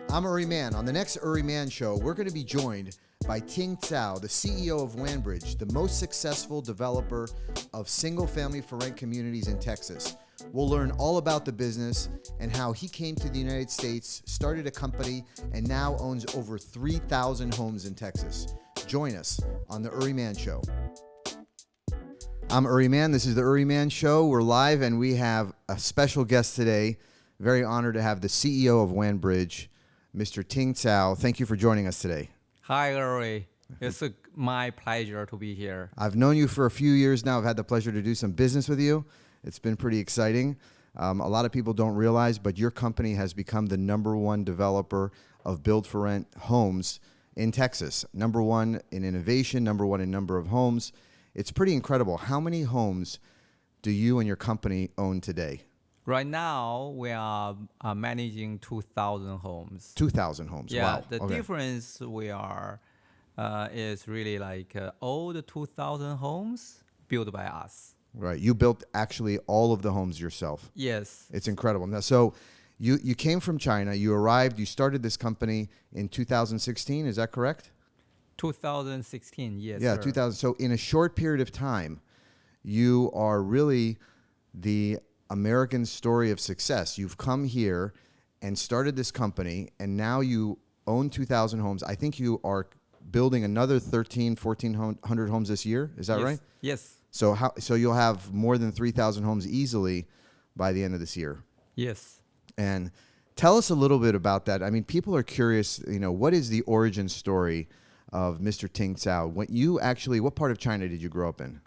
I'm Uri Man. On the next Uri Man Show, we're going to be joined by Ting Qiao, the CEO of Wanbridge, the most successful developer of single-family for rent communities in Texas. We'll learn all about the business and how he came to the United States, started a company, and now owns over 3,000 homes in Texas. Join us on the Uri Man Show. I'm Uri Man. This is the Uri Man Show. We're live, and we have a special guest today. Very honored to have the CEO of Wanbridge, Mr. Ting Qiao. Thank you for joining us today. Hi, Uri. It's my pleasure to be here. I've known you for a few years now. I've had the pleasure to do some business with you. It's been pretty exciting. A lot of people don't realize, but your company has become the #1 developer of build-for-rent homes in Texas. #1 in innovation, #1 in number of homes. It's pretty incredible. How many homes do you and your company own today? Right now, we are managing 2,000 homes. 2,000 homes. Yeah, Wow. the Okay. difference we are is really like all the 2,000 homes built by us. Right. You built actually all of the homes yourself. Yes. It's incredible. Now, so you came from China. You arrived. You started this company in 2016. Is that correct? 2016, yes. Yeah, sir. 2000. So in a short period of time, you are really the American story of success. You've come here and started this company, and now you own 2,000 homes. I think you are building another 1,400 homes this year. Is that Yes. right? Yes. So you'll have more than 3,000 homes easily by the end of this year. Yes. And tell us a little bit about that. I mean, people are curious, what is the origin story of Mr. Ting Qiao? What part of China did you grow up in?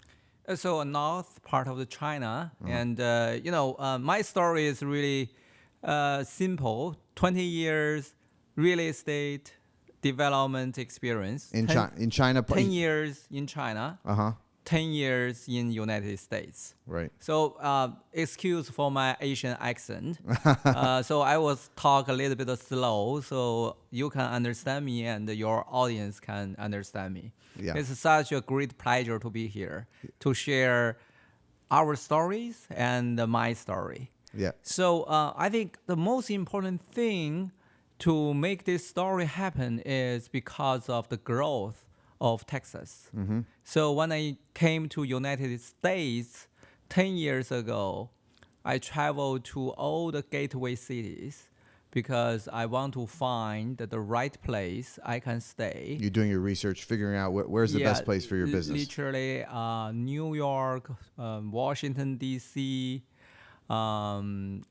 So north part of the China, and my story is really simple. 20 years real estate development experience. In China? 10 years in China. Uh-huh. 10 years in United States. Right. So excuse for my Asian accent. So I will talk a little bit slow so you can understand me and your audience can understand me. Yeah. It's such a great pleasure to be here to share our stories and my story. Yeah. So I think the most important thing to make this story happen is because of the growth of Texas. Mm-hmm. So when I came to United States 10 years ago, I traveled to all the gateway cities because I want to find the right place I can stay. You're doing your research, figuring out where's the best place for your business. Literally, New York, Washington, D.C., San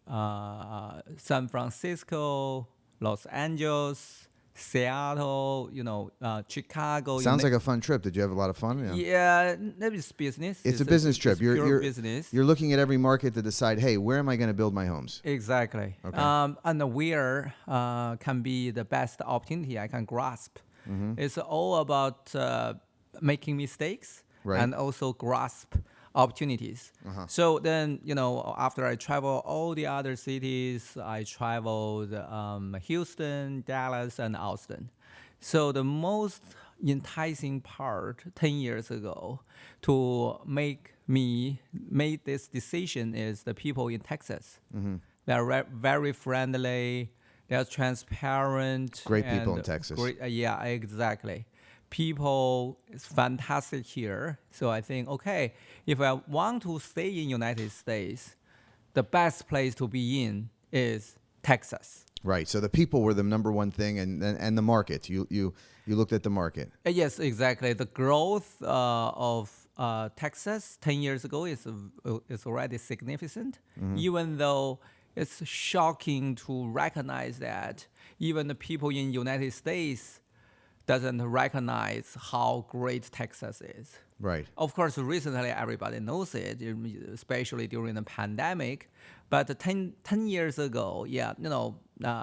Francisco, Los Angeles, Seattle, Chicago. Sounds like a fun trip. Did you have a lot of fun? Yeah, that is business. It's a business trip. It's pure business. You're looking at every market to decide, hey, where am I going to build my homes? Exactly. Okay. And where can be the best opportunity I can grasp. Mm-hmm. It's all about making mistakes Right. and also grasp opportunities. Uh-huh. So then, after I travel all the other cities, I traveled Houston, Dallas, and Austin. So the most enticing part 10 years ago to make me make this decision is the people in Texas. Mm-hmm. They're very friendly. They're transparent. Great people in and Texas. Yeah, exactly. People is fantastic here. So I think, okay, if I want to stay in United States, the best place to be in is Texas. Right. So the people were the #1 thing, and the market. You looked at the market. Yes, exactly. The growth of Texas 10 years ago is already significant, even though it's shocking to recognize that even the people in United States doesn't recognize how great Texas is. Right. Of course, recently everybody knows it, especially during the pandemic. But 10 years ago,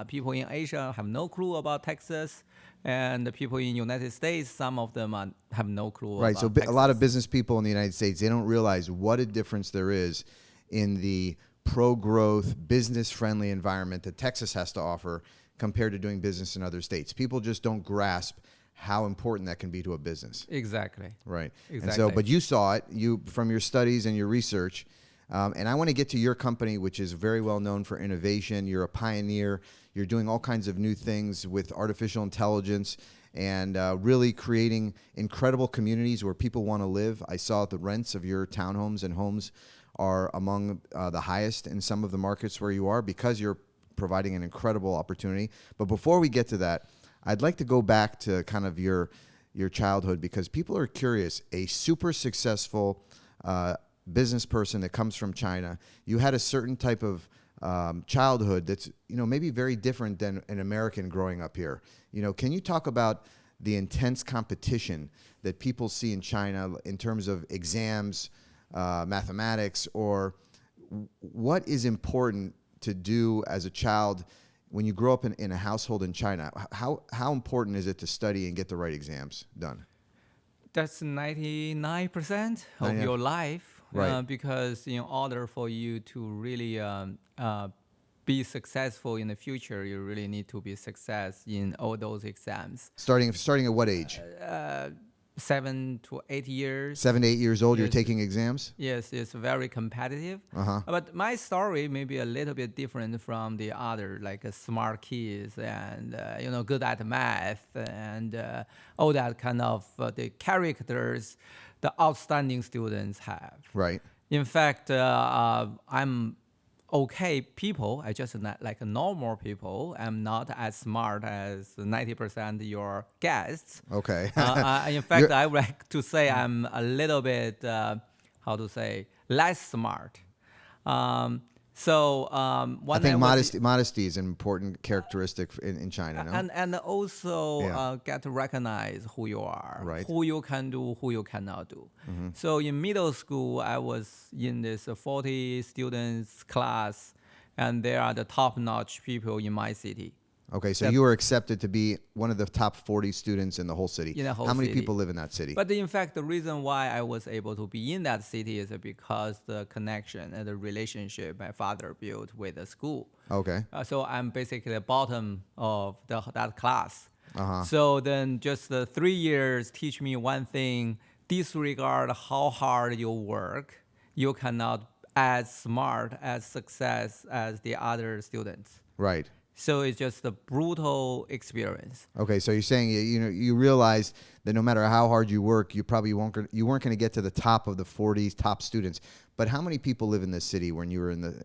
people in Asia have no clue about Texas, and the people in the United States, some of them have no clue Right. about So Texas. a lot of business people in the United States, they don't realize what a difference there is in the pro-growth, business-friendly environment that Texas has to offer compared to doing business in other states. People just don't grasp how important that can be to a business. Exactly. Right. Exactly. And so, but you saw it, from your studies and your research, And I want to get to your company, which is very well known for innovation. You're a pioneer. You're doing all kinds of new things with artificial intelligence and really creating incredible communities where people want to live. I saw the rents of your townhomes and homes are among the highest in some of the markets where you are because you're providing an incredible opportunity. But before we get to that, I'd like to go back to kind of your childhood because people are curious. A super successful business person that comes from China, you had a certain type of childhood that's maybe very different than an American growing up here. Can you talk about the intense competition that people see in China in terms of exams, mathematics, or what is important to do as a child when you grow up in a household in China? How important is it to study and get the right exams done? That's 99% of your life, right? Because in order for you to really be successful in the future, you really need to be success in all those exams. Starting at what age? 7 to 8 years. 7 to 8 years old, Yes. you're taking exams? Yes, it's very competitive. Uh-huh. But my story may be a little bit different from the other, like smart kids and good at math and all that kind of the characters the outstanding students have. Right. In fact, I'm okay people. I just not like normal people. I'm not as smart as 90% your guests. Okay. In fact, I would like to say I'm a little bit, less smart. I think modesty is an important characteristic in China, no? And also get to recognize who you are, Right. who you can do, who you cannot do. Mm-hmm. So in middle school, I was in this 40 students class, and they are the top-notch people in my city. Okay, so you were accepted to be one of the top 40 students in the whole city. How many people live in that city? But in fact, the reason why I was able to be in that city is because the connection and the relationship my father built with the school. Okay. So I'm basically the bottom of that class. Uh-huh. So then just the 3 years teach me one thing: disregard how hard you work. You cannot as smart, as success as the other students. Right. So it's just a brutal experience. Okay, so you're saying you realize that no matter how hard you work, you weren't going to get to the top of the 40 top students. But how many people live in this city when you were in the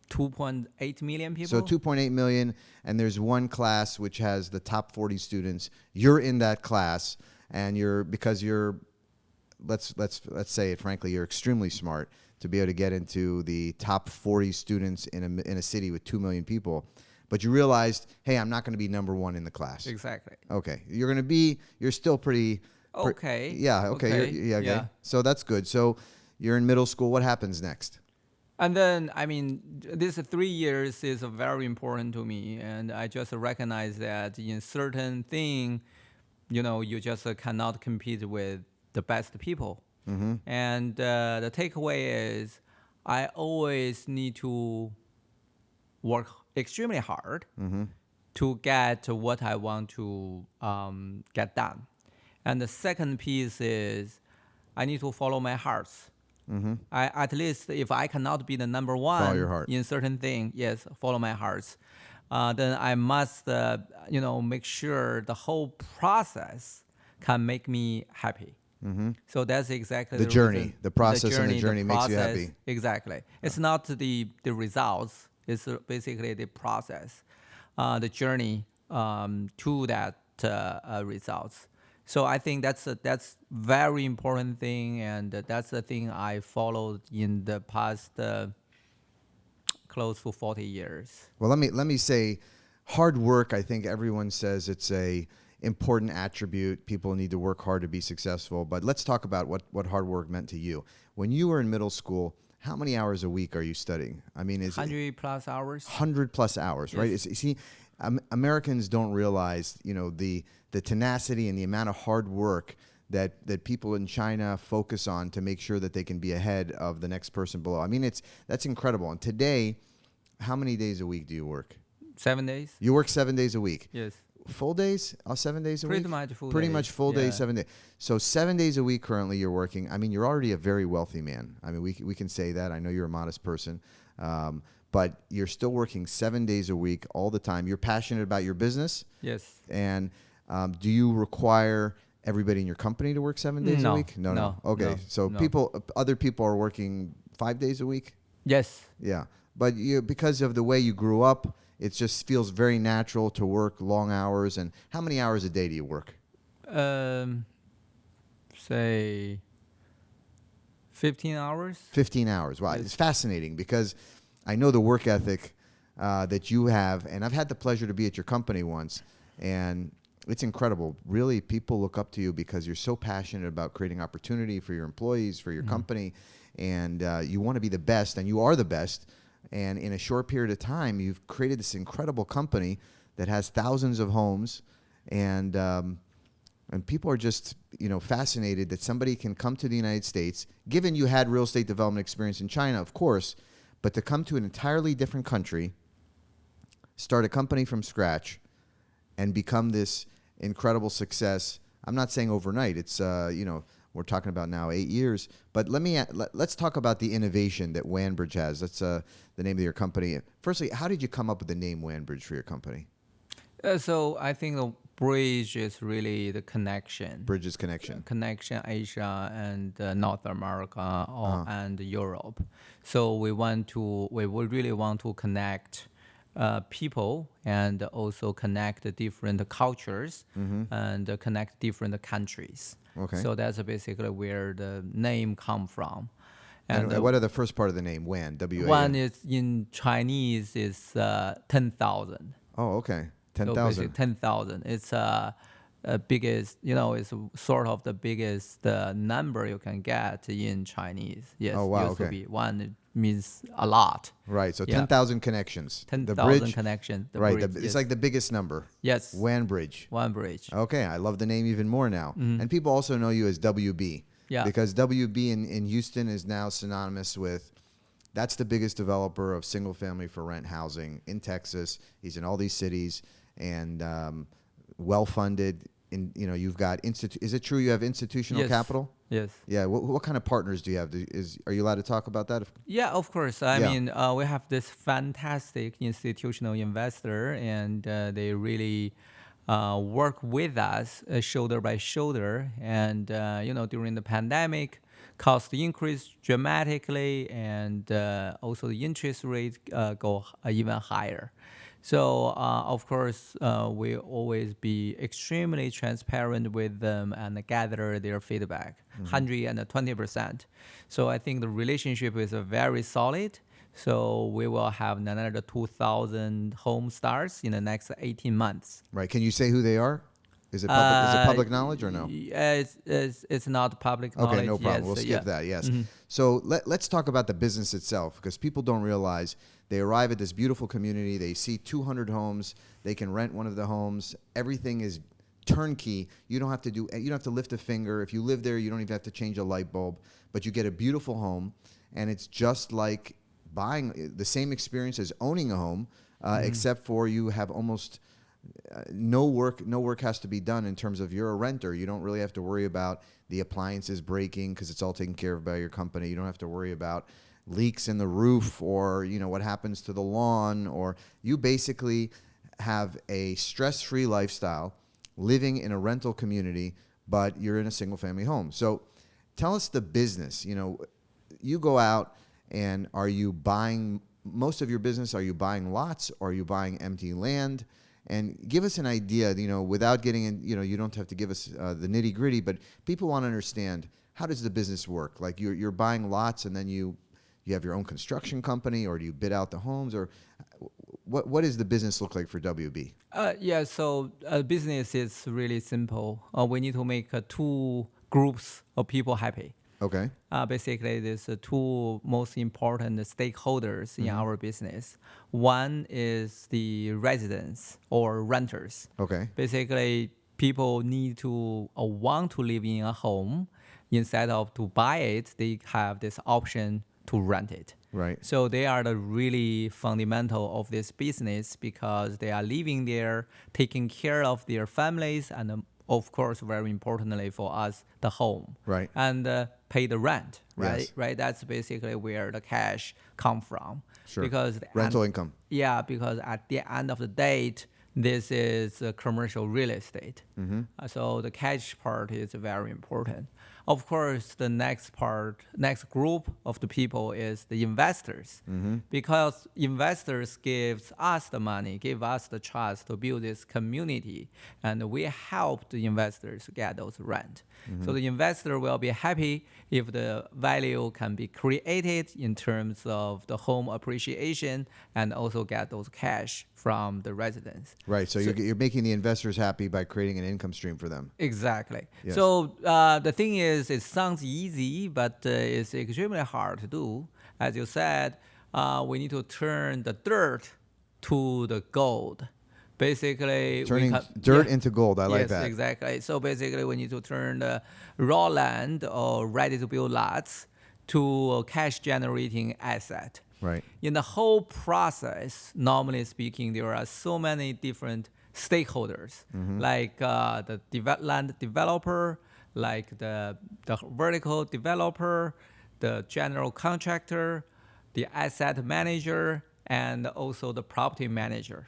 2.8 million people. So 2.8 million, and there's one class which has the top 40 students. You're in that class, and because you're let's say it frankly, you're extremely smart to be able to get into the top 40 students in a city with 2 million people. But you realized, hey, I'm not going to be number one in the class. Exactly. Okay. You're still pretty... Okay. Yeah, okay. Okay. Yeah. So that's good. So you're in middle school. What happens next? And then, this 3 years is very important to me. And I just recognize that in certain thing, you just cannot compete with the best people. Mm-hmm. And the takeaway is I always need to work extremely hard to get what I want to get done. And the second piece is I need to follow my heart. Mm-hmm. At least if I cannot be the number one in certain thing, yes, follow my heart. Then I must, make sure the whole process can make me happy. Mm-hmm. So that's exactly the journey, reason. The process and the journey makes you happy. Exactly. It's not the results. It's basically the process, the journey to that results. So I think that's very important thing, and that's the thing I followed in the past close to 40 years. Well, let me say, hard work. I think everyone says it's a important attribute. People need to work hard to be successful. But let's talk about what hard work meant to you. When you were in middle school, how many hours a week are you studying? Is 100 plus hours. 100 plus hours, right? Yes. See, Americans don't realize, the tenacity and the amount of hard work that people in China focus on to make sure that they can be ahead of the next person below. That's incredible. And today, how many days a week do you work? 7 days. You work 7 days a week. Yes. full days, 7 days a Pretty week? much full Pretty days, much full days, yeah. 7 days. So 7 days a week currently you're working. I mean, you're already a very wealthy man. I mean, we can say that. I know you're a modest person. But you're still working 7 days a week all the time. You're passionate about your business. Yes. And do you require everybody in your company to work 7 days a week? No. Okay. So other people are working 5 days a week? Yes. Yeah. But because of the way you grew up, it just feels very natural to work long hours. And how many hours a day do you work? Say 15 hours. 15 hours. Wow. Yes. It's fascinating because I know the work ethic that you have, and I've had the pleasure to be at your company once, and it's incredible. Really, people look up to you because you're so passionate about creating opportunity for your employees, for your company, and you want to be the best, and you are the best. And in a short period of time, you've created this incredible company that has thousands of homes, and people are just fascinated that somebody can come to the United States, given you had real estate development experience in China, of course, but to come to an entirely different country, start a company from scratch, and become this incredible success. I'm not saying overnight. It's we're talking about now 8 years. But let's talk about the innovation that Wanbridge has. That's the name of your company. Firstly, how did you come up with the name Wanbridge for your company? So I think the bridge is really the connection. Bridges connection. Connection Asia and North America and Europe. So we really want to connect people and also connect the different cultures and connect different countries. Okay. So that's basically where the name come from. And what are the first part of the name? Wan, W-A-N? One is in Chinese is 10,000. Oh, okay. So 10,000. 10,000. It's biggest, it's sort of the biggest number you can get in Chinese. Yes. Oh, wow. Used to be one means a lot. Right. So Yeah. 10,000 connections. 10,000 connection. Right. Bridge, It's yes. like the biggest number. Yes. Wanbridge. Wanbridge. Okay. I love the name even more now. And people also know you as WB. Yeah. Because WB in Houston is now synonymous with, that's the biggest developer of single family for rent housing in Texas. He's in all these cities and well-funded. You've got is it true you have institutional capital? Yes. Yeah. What kind of partners do you have? Are you allowed to talk about that? Yeah, of course. I mean, we have this fantastic institutional investor, and they really work with us shoulder by shoulder. And during the pandemic, cost increased dramatically, and also the interest rate go even higher. So, of course, we always be extremely transparent with them and gather their feedback, 120%. So I think the relationship is very solid. So we will have another 2,000 home starts in the next 18 months. Right. Can you say who they are? Is it public knowledge or no? It's not public knowledge. Okay, no problem. Yes, We'll skip that, yes. So let's talk about the business itself, because people don't realize they arrive at this beautiful community, they see 200 homes, they can rent one of the homes, everything is turnkey. You don't have to lift a finger. If you live there, you don't even have to change a light bulb, but you get a beautiful home, and it's just like buying the same experience as owning a home, except for you have almost no work has to be done in terms of you're a renter. You don't really have to worry about the appliances breaking because it's all taken care of by your company. You don't have to worry about leaks in the roof or what happens to the lawn, or you basically have a stress-free lifestyle living in a rental community, but you're in a single family home. So tell us the business. You go out and are you buying most of your business? Are you buying lots or are you buying empty land? And give us an idea, without getting in, you don't have to give us the nitty gritty, but people want to understand, how does the business work? Like you're buying lots and then you have your own construction company, or do you bid out the homes, or what does the business look like for WB? So business is really simple. We need to make two groups of people happy. Okay. Basically, there's two most important stakeholders in our business. One is the residents or renters. Okay. Basically, people need to want to live in a home. Instead of to buy it, they have this option to rent it. Right. So they are the really fundamental of this business because they are living there, taking care of their families, and of course, very importantly for us, the home. Right. And pay the rent, right? Yes. Right. That's basically where the cash come from. Sure. Because Rental income. Yeah, because at the end of the day, this is commercial real estate. So the cash part is very important. Of course, the next group of the people is the investors, because investors gives us the money, give us the trust to build this community, and we help the investors get those rent. So the investor will be happy if the value can be created in terms of the home appreciation and also get those cash from the residents. Right. So you're making the investors happy by creating an income stream for them. Exactly. Yes. So the thing is, it sounds easy, but it's extremely hard to do. As you said, we need to turn the dirt to the gold. Basically, Turning dirt into gold. I like yes, that. Exactly. So basically, we need to turn the raw land or ready-to-build lots to a cash-generating asset. Right. In the whole process, normally speaking, there are so many different stakeholders, like the land developer, like the vertical developer, the general contractor, the asset manager, and also the property manager.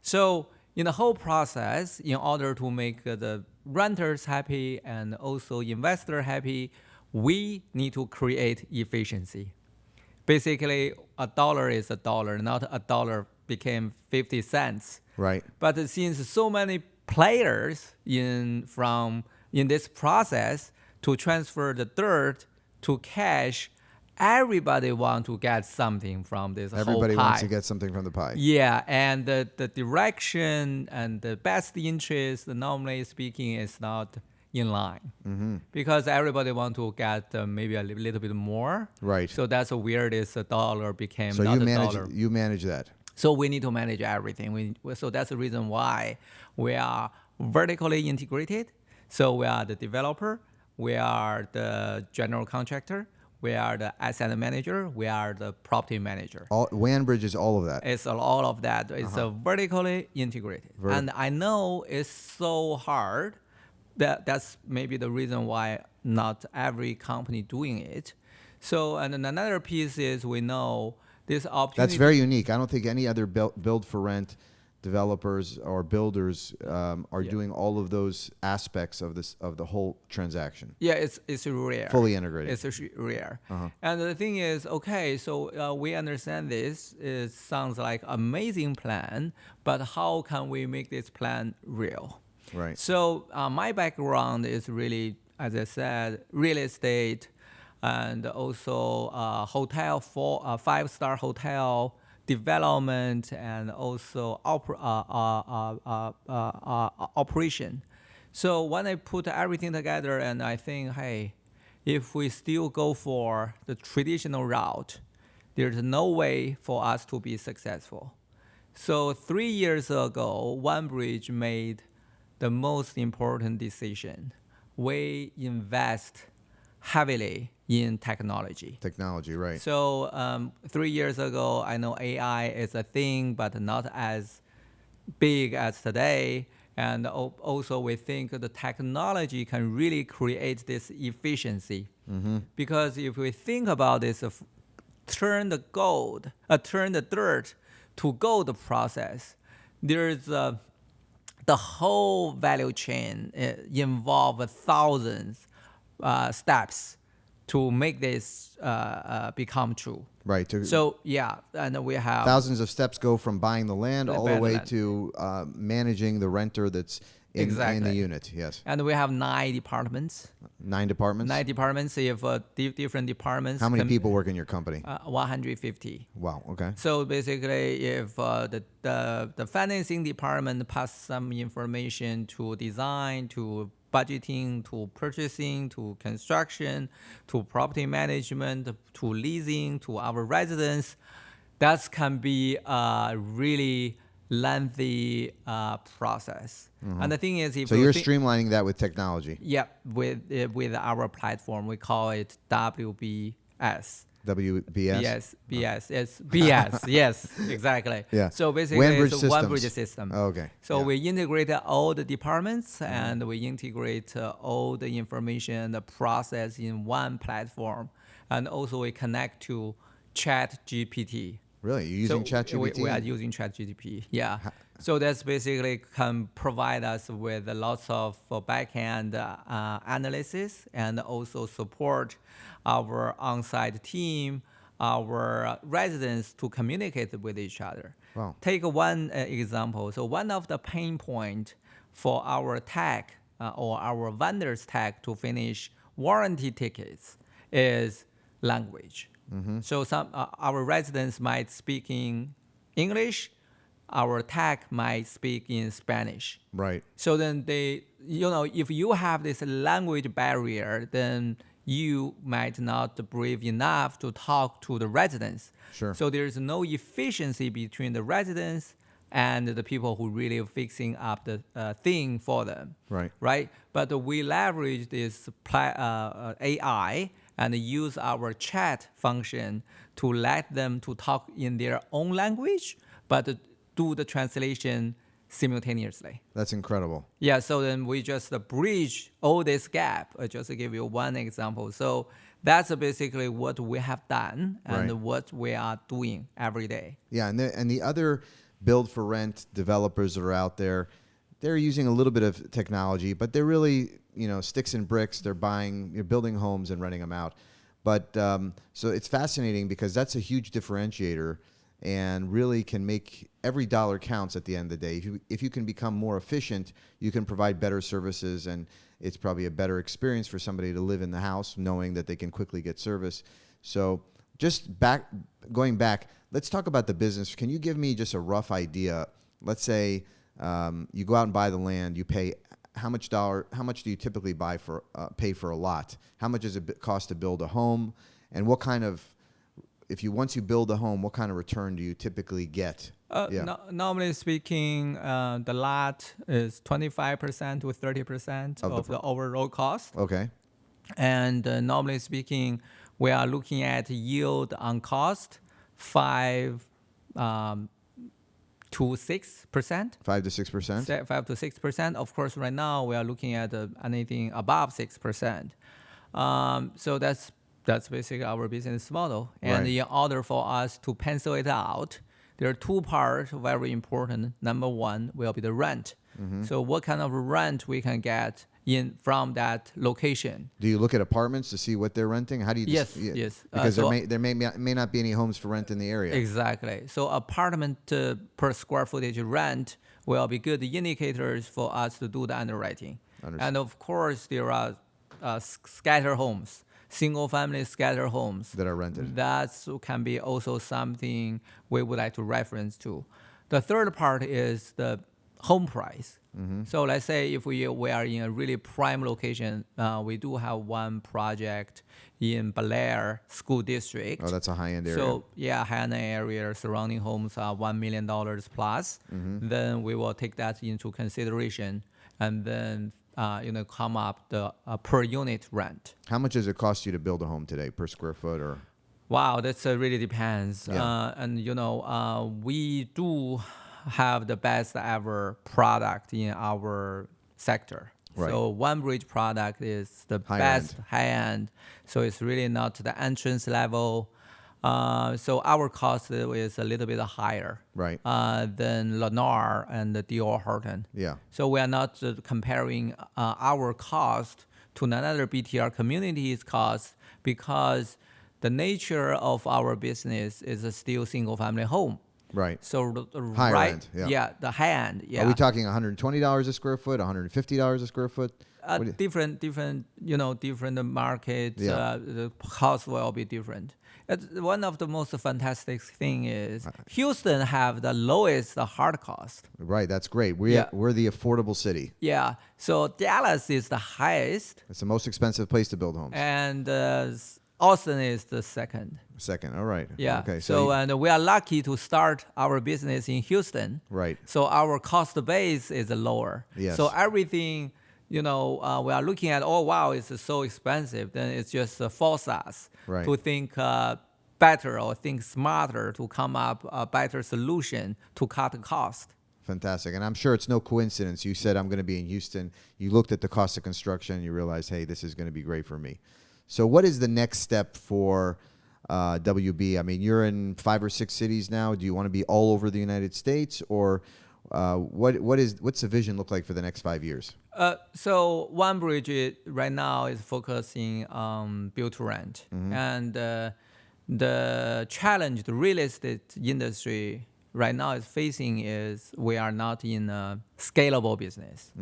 So in the whole process, in order to make the renters happy and also investor happy, we need to create efficiency. Basically, a dollar is a dollar, not a dollar became 50 cents. Right. But since so many players in this process to transfer the dirt to cash, everybody want to get something from this Everybody whole pie. wants to get something from the pie. Yeah, and the direction and the best interest, normally speaking, is not in line, because everybody want to get maybe a little bit more. Right. So that's where this dollar became So not you a manage dollar. you manage that. So we need to manage everything. So that's the reason why we are vertically integrated. So we are the developer, we are the general contractor, we are the asset manager, we are the property manager. Wanbridge is all of that. It's all of that. It's vertically integrated. And I know it's so hard. That's maybe the reason why not every company doing it. So, and then another piece is we know this opportunity. That's very unique. I don't think any other build for rent developers or builders are doing all of those aspects of the whole transaction. Yeah, it's rare. Fully integrated. It's rare. And the thing is, okay, so we understand this. It sounds like amazing plan, but how can we make this plan real? Right. So my background is really, as I said, real estate, and also hotel, 5-star hotel development, and also operation. So when I put everything together, and I think, hey, if we still go for the traditional route, there's no way for us to be successful. So 3 years ago, Wanbridge made the most important decision. We invest heavily in technology. Technology, right. So 3 years ago, I know AI is a thing, but not as big as today. And also we think the technology can really create this efficiency. Because if we think about this, turn the dirt to gold process, there's the whole value chain involve thousands steps to make this become true. Right. So yeah, and we have thousands of steps go from buying the land all the way land. to managing the renter that's in the unit. Yes. And we have 9 departments. 9 departments? 9 departments. If different departments. How many people work in your company? 150. Wow. Okay. So basically, if the financing department pass some information to design, to budgeting, to purchasing, to construction, to property management, to leasing, to our residents, that can be a really lengthy process. And the thing is, if so you're streamlining that with technology. Yeah, with our platform, we call it WBS. WBS? Yes, BS, yes, exactly. Yeah. So basically, Wanbridge it's a systems. Wanbridge system. Oh, okay. So Yeah. we integrate all the departments and we integrate all the information, the process in one platform, and also we connect to Chat GPT. Really? You're using ChatGPT? We are using ChatGPT. Yeah. So that's basically can provide us with lots of backend analysis and also support our on-site team, our residents to communicate with each other. Wow. Take one example. So one of the pain point for our tech or our vendors tech to finish warranty tickets is language. So some our residents might speak in English, our tech might speak in Spanish. Right. So then if you have this language barrier, then you might not brave enough to talk to the residents. Sure. So there's no efficiency between the residents and the people who really fixing up the thing for them. Right. Right. But we leverage this AI and use our chat function to let them to talk in their own language, but do the translation simultaneously. That's incredible. Yeah, so then we just bridge all this gap. Just to give you one example. So that's basically what we have done and Right. what we are doing every day. Yeah, and the other build for rent developers that are out there, they're using a little bit of technology, but they're really, sticks and bricks. They're building homes and renting them out. But so it's fascinating because that's a huge differentiator and really can make every dollar counts at the end of the day. If you can become more efficient, you can provide better services, and it's probably a better experience for somebody to live in the house knowing that they can quickly get service. So just going back, let's talk about the business. Can you give me just a rough idea? Let's say you go out and buy the land, you pay how much do you typically pay for a lot? How much does it cost to build a home? And what kind of, once you build a home, what kind of return do you typically get? Normally speaking, the lot is 25% to 30% of the overall cost. Okay. And normally speaking, we are looking at yield on cost 5 to 6%. 5 to 6%. 5 to 6%. Of course, right now we are looking at anything above 6%. So that's basically our business model. And Right. in order for us to pencil it out, there are two parts very important. Number one will be the rent. So what kind of rent we can get from that location? Do you look at apartments to see what they're renting? How do you? Yes. Because there may not be any homes for rent in the area. Exactly. So apartment per square footage rent will be good indicators for us to do the underwriting. And of course, there are scatter homes, single family scatter homes that are rented. That can be also something we would like to reference to. The third part is the home price. So let's say if we are in a really prime location, we do have one project in Bel Air School District. Oh, that's a high-end area. So yeah, high-end area, surrounding homes are $1 million plus. Then we will take that into consideration and then come up the per unit rent. How much does it cost you to build a home today per square foot or? Wow, that really depends. Yeah. And we do have the best ever product in our sector. Right. So Wanbridge product is the best high end. So it's really not the entrance level. So our cost is a little bit higher, Right. Than Lennar and the Dior Horton. Yeah. So we are not comparing our cost to another BTR community's cost because the nature of our business is still single family home. Right. So Higher right, end, yeah. the high end. Yeah. Are we talking $120 a square foot, $150 a square foot? Different markets. Yeah. The cost will be different. One of the most fantastic thing is Houston have the lowest hard cost. Right. That's great. We're the affordable city. Yeah. So Dallas is the highest. It's the most expensive place to build homes. And Austin is the second. Second. All right. Yeah. Okay. And we are lucky to start our business in Houston. Right. So our cost base is lower. Yes. So everything, we are looking at, oh, wow, it's so expensive. Then it's just force us Right. to think better or think smarter to come up a better solution to cut the cost. Fantastic. And I'm sure it's no coincidence. You said, I'm going to be in Houston. You looked at the cost of construction and you realized, hey, this is going to be great for me. So what is the next step for WB? I mean, you're in 5 or 6 cities now. Do you want to be all over the United States, or what's the vision look like for the next 5 years? So Wanbridge right now is focusing on build to rent. And the challenge the real estate industry right now is facing is we are not in a scalable business.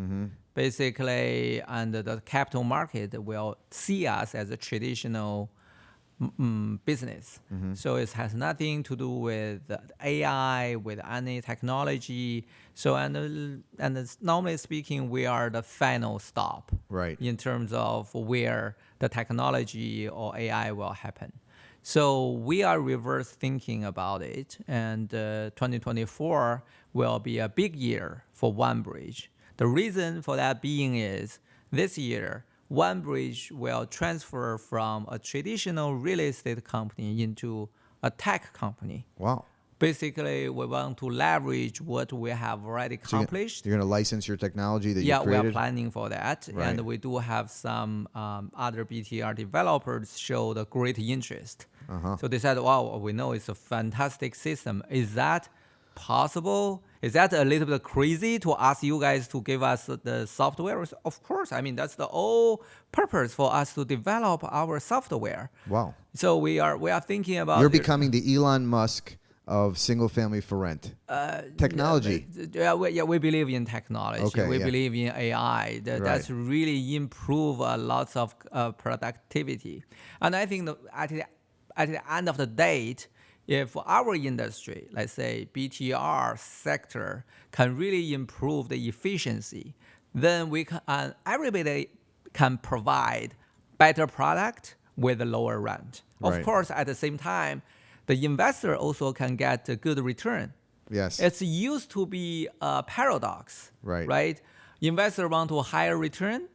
Basically, and the capital market will see us as a traditional business. So it has nothing to do with AI, with any technology. So and normally speaking, we are the final stop, Right, in terms of where the technology or AI will happen. So we are reverse thinking about it, and 2024 will be a big year for Wanbridge. The reason for that being is this year, Wanbridge will transfer from a traditional real estate company into a tech company. wow. Basically, we want to leverage what we have already accomplished. You're going to license your technology that you Yeah, we created? are planning for that. Right. And we do have some other BTR developers showed a great interest. So they said, wow, we know it's a fantastic system. Is that possible? Is that a little bit crazy to ask you guys to give us the software? Of course. I mean, that's the whole purpose for us to develop our software. Wow. So we are thinking about... You're becoming the Elon Musk of single family for rent. Technology. We believe in technology. Okay, we yeah. believe in AI. That's really improve lots of productivity. And I think at the end of the day, if our industry, let's say BTR sector, can really improve the efficiency, then we can, everybody can provide better product with a lower rent. Right. Of course, at the same time, the investor also can get a good return. Yes. It's used to be a paradox, Right. right? Investor want to higher return,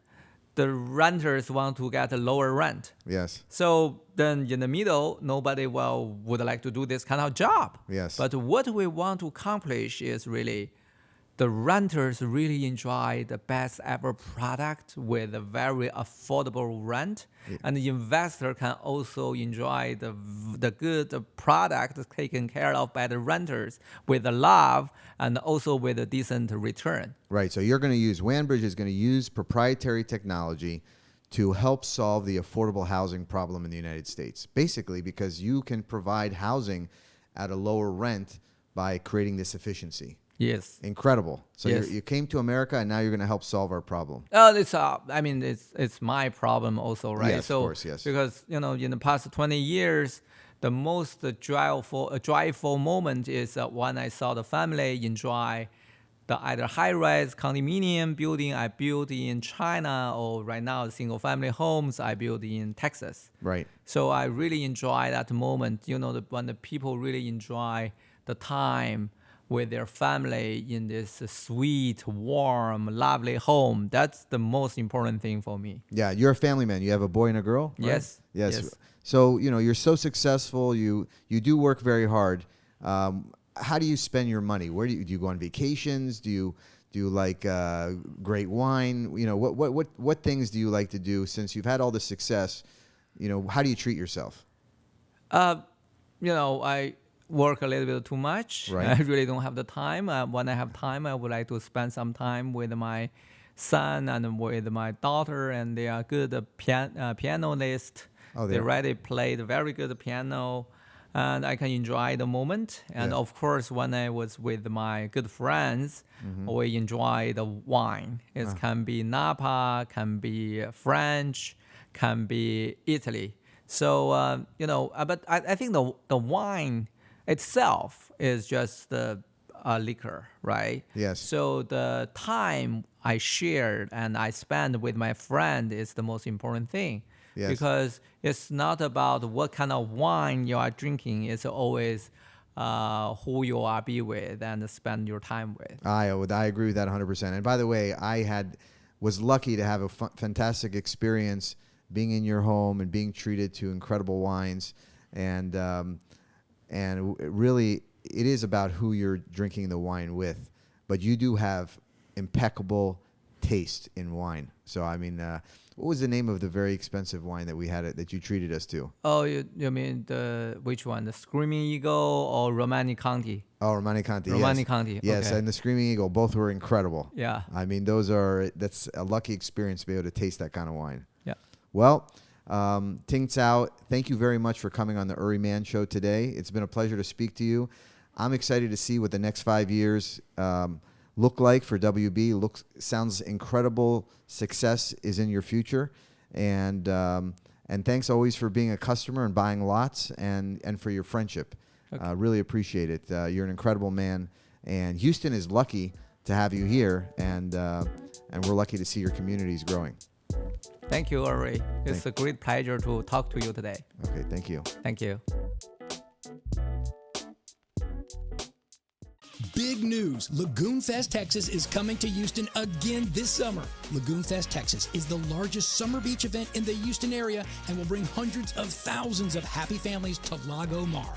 the renters want to get a lower rent. Yes. So then in the middle, nobody would like to do this kind of job. Yes. But what we want to accomplish is really the renters really enjoy the best ever product with a very affordable rent. Yeah. And the investor can also enjoy the good product taken care of by the renters with the love and also with a decent return. Right. So you're going to use, Wanbridge is going to use proprietary technology to help solve the affordable housing problem in the United States. Basically, because you can provide housing at a lower rent by creating this efficiency. Yes. Incredible. So yes. You came to America and now you're going to help solve our problem. It's my problem also, right? Yes, so, of course, yes. Because, in the past 20 years, the most joyful moment is when I saw the family enjoy the either high-rise condominium building I built in China, or right now single-family homes I built in Texas. Right. So I really enjoy that moment, when the people really enjoy the time with their family in this sweet, warm, lovely home. That's the most important thing for me. Yeah, you're a family man. You have a boy and a girl, right? Yes. Yes. So, you're so successful. You do work very hard. How do you spend your money? Where do you go on vacations? Do you like great wine? What things do you like to do since you've had all this success? How do you treat yourself? I work a little bit too much. Right. I really don't have the time. When I have time, I would like to spend some time with my son and with my daughter, and they are good pianist. Oh, they already played very good piano, and I can enjoy the moment. And of course, when I was with my good friends, we enjoy the wine. It can be Napa, can be French, can be Italy. So, but I think the wine itself is just a liquor, right? Yes. So the time I shared and I spend with my friend is the most important thing. Yes. Because it's not about what kind of wine you are drinking. It's always who you are be with and spend your time with. I agree with that 100%. And by the way, was lucky to have a fantastic experience being in your home and being treated to incredible wines. and really it is about who you're drinking the wine with. But you do have impeccable taste in wine. So I mean, what was the name of the very expensive wine that we had that you treated us to? Oh, you mean which one? The Screaming Eagle or Romani Conti? Oh, Romani Conti. Romani yes. Conti. Yes, okay. and the Screaming Eagle, both were incredible. Yeah. I mean, that's a lucky experience to be able to taste that kind of wine. Yeah. Well, Ting Qiao, thank you very much for coming on the Uri Man Show today. It's been a pleasure to speak to you. I'm excited to see what the next 5 years look like for WB. Sounds incredible. Success is in your future, and thanks always for being a customer and buying lots, and for your friendship. Okay. Really appreciate it. You're an incredible man, and Houston is lucky to have you here, and we're lucky to see your communities growing. Thank you, Uri. It's a great pleasure to talk to you today. Okay, thank you. Thank you. Big news! Lagoon Fest Texas is coming to Houston again this summer. Lagoon Fest Texas is the largest summer beach event in the Houston area and will bring hundreds of thousands of happy families to Lago Mar.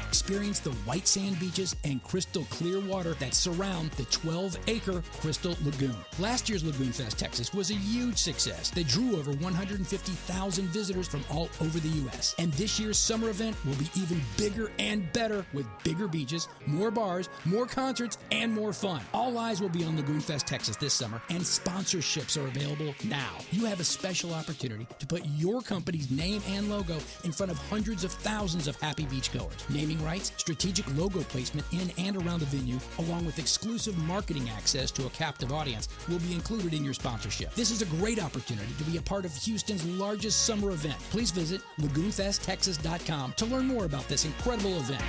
Experience the white sand beaches and crystal clear water that surround the 12-acre Crystal Lagoon. Last year's Lagoon Fest Texas was a huge success that drew over 150,000 visitors from all over the U.S. And this year's summer event will be even bigger and better with bigger beaches, more bars, more concerts, and more fun. All eyes will be on Lagoon Fest Texas this summer, and sponsorships are available now. You have a special opportunity to put your company's name and logo in front of hundreds of thousands of happy beachgoers. Naming rights, strategic logo placement in and around the venue, along with exclusive marketing access to a captive audience, will be included in your sponsorship. This is a great opportunity to be a part of Houston's largest summer event. Please visit lagoonfesttexas.com to learn more about this incredible event.